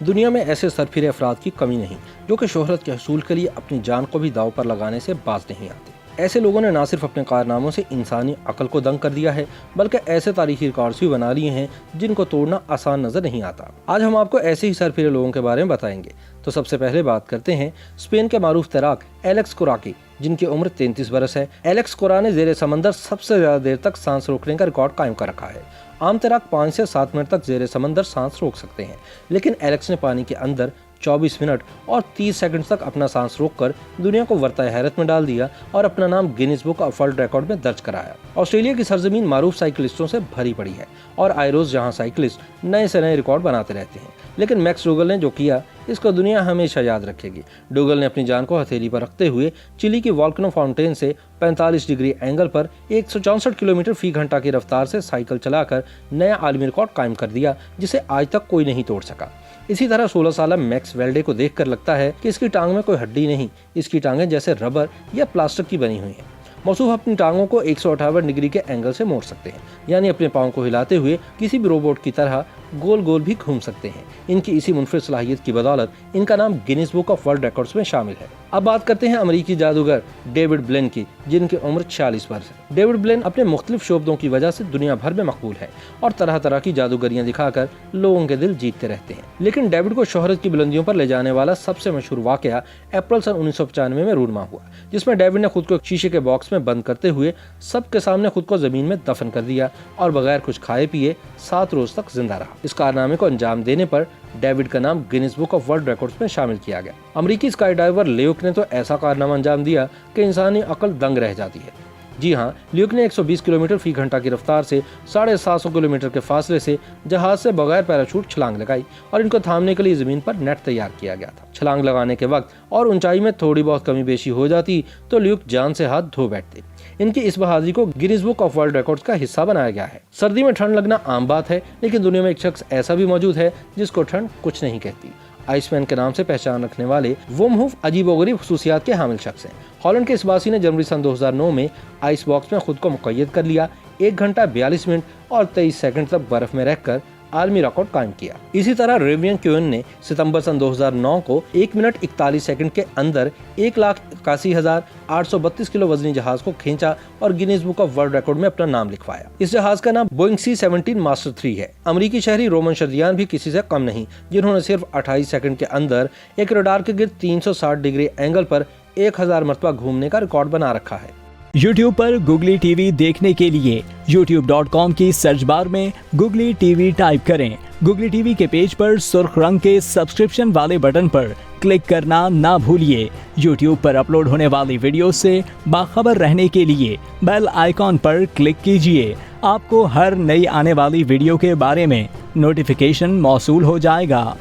दुनिया में ऐसे सरफिरे अफराद की कमी नहीं जो कि शोहरत के हसूल के लिए अपनी जान को भी दांव पर लगाने से बाज नहीं आते। ऐसे लोगों ने न सिर्फ अपने कारनामों से इंसानी अकल को दंग कर दिया है बल्कि ऐसे तारीखी रिकॉर्ड्स भी बना लिए हैं जिनको तोड़ना आसान नजर नहीं आता। आज हम आपको ऐसे ही सरफिरे लोगों के बारे में बताएंगे। तो सबसे पहले बात करते हैं स्पेन के मारूफ तैराक एलेक्स कोरा की, जिनकी उम्र 33 बरस है। एलेक्स कोरा ने जेर समंदर सबसे ज्यादा देर तक सांस रोकने का रिकॉर्ड कायम कर रखा है। आम तैराक 5 से 7 मिनट तक जेर समंदर सांस रोक सकते हैं, लेकिन एलेक्स ने पानी के अंदर 24 मिनट और 30 सेकंड तक अपना सांस रोककर दुनिया को वर्ताए हैरत में डाल दिया और अपना नाम Guinness book of world record में दर्ज कराया। ऑस्ट्रेलिया की सरजमीन मारूफ साइकिलिस्टों से भरी पड़ी है और आए रोज जहां साइकिलिस्ट नए से नए रिकॉर्ड बनाते रहते हैं, लेकिन मैक्स डूगल ने जो किया इसको दुनिया हमेशा याद रखेगी। डूगल ने अपनी जान को हथेली पर रखते हुए चिली की वॉल्केनो फाउंटेन से 45 डिग्री एंगल पर 164 किलोमीटर फी घंटा की रफ्तार से साइकिल चलाकर नया आलमी रिकॉर्ड कायम कर दिया, जिसे आज तक कोई नहीं तोड़ सका। इसी तरह 16 साल मैक्स वेल्डे को देखकर लगता है कि इसकी टांग में कोई हड्डी नहीं, इसकी टांगें जैसे रबर या प्लास्टिक की बनी हुई हैं। मौसूफ अपनी टांगों को 158 डिग्री के एंगल से मोड़ सकते हैं, यानी अपने पाँव को हिलाते हुए किसी भी रोबोट की तरह गोल गोल भी घूम सकते हैं। इनकी इसी मुनफरिद सलाहियत की बदौलत इनका नाम Guinness book of world records में शामिल है। अब बात करते हैं अमेरिकी जादूगर डेविड ब्लेन की, जिनकी उम्र 46 वर्ष है। डेविड ब्लेन अपने मुख्तलिफ शोबों की वजह से दुनिया भर में मकबूल है और तरह तरह की जादूगरियां दिखाकर लोगों के दिल जीतते रहते हैं। लेकिन डेविड को शोहरत की बुलंदियों पर ले जाने वाला सबसे मशहूर वाकया अप्रैल सन 1995 में रूनमा हुआ, जिसमें डेविड ने खुद को शीशे के बॉक्स में बंद करते हुए सबके सामने खुद को जमीन में दफन कर दिया और बगैर कुछ खाए पिए 7 रोज तक जिंदा रहा। इस कारनामे को अंजाम देने पर डेविड का नाम Guinness book of world records में शामिल किया गया। अमेरिकी स्काई डाइवर ल्यूक ने तो ऐसा कारनामा अंजाम दिया कि इंसानी अकल दंग रह जाती है। जी हाँ, ल्यूक ने 120 किलोमीटर फी घंटा की रफ्तार से 750 किलोमीटर के फासले से जहाज से बगैर पैराशूट छलांग लगाई और इनको थामने के लिए जमीन पर नेट तैयार किया गया था। छलांग लगाने के वक्त और ऊंचाई में थोड़ी बहुत कमी बेशी हो जाती तो ल्यूक जान से हाथ धो बैठते। इनकी इस बहादुरी को Guinness book of world records का हिस्सा बनाया गया है। सर्दी में ठंड लगना आम बात है, लेकिन दुनिया में एक शख्स ऐसा भी मौजूद है जिसको ठंड कुछ नहीं कहती। आइसमैन के नाम से पहचान रखने वाले वुम हुफ अजीबोगरीब खुसूसियात के हामिल शख्स हैं। हॉलैंड के इस वासी ने जनवरी सन 2009 में आइस बॉक्स में खुद को मुक़य्यद कर लिया। 1 घंटा 42 मिनट और 23 सेकंड तक बर्फ में रहकर आलमी रिकॉर्ड कायम किया। इसी तरह रेवियन क्यून ने सितंबर सन 2009 को 1 मिनट 41 सेकंड के अंदर 1,81,832 किलो वजनी जहाज को खींचा और Guinness book of world record में अपना नाम लिखवाया। इस जहाज का नाम बोइंग C-17 मास्टर 3 है। अमेरिकी शहरी रोमन शर्दियान भी किसी से कम नहीं, जिन्होंने सिर्फ 28 सेकंड के अंदर एक रडार के गिर्द 360 डिग्री एंगल पर 1000 मरतबा घूमने का रिकॉर्ड बना रखा है। YouTube पर गुगली टीवी देखने के लिए youtube.com की सर्च बार में गुगली टीवी टाइप करें। गुगली टीवी के पेज पर सुर्ख रंग के सब्सक्रिप्शन वाले बटन पर क्लिक करना ना भूलिए। YouTube पर अपलोड होने वाली वीडियो से बाखबर रहने के लिए बेल आइकॉन पर क्लिक कीजिए। आपको हर नई आने वाली वीडियो के बारे में नोटिफिकेशन मौसूल हो जाएगा।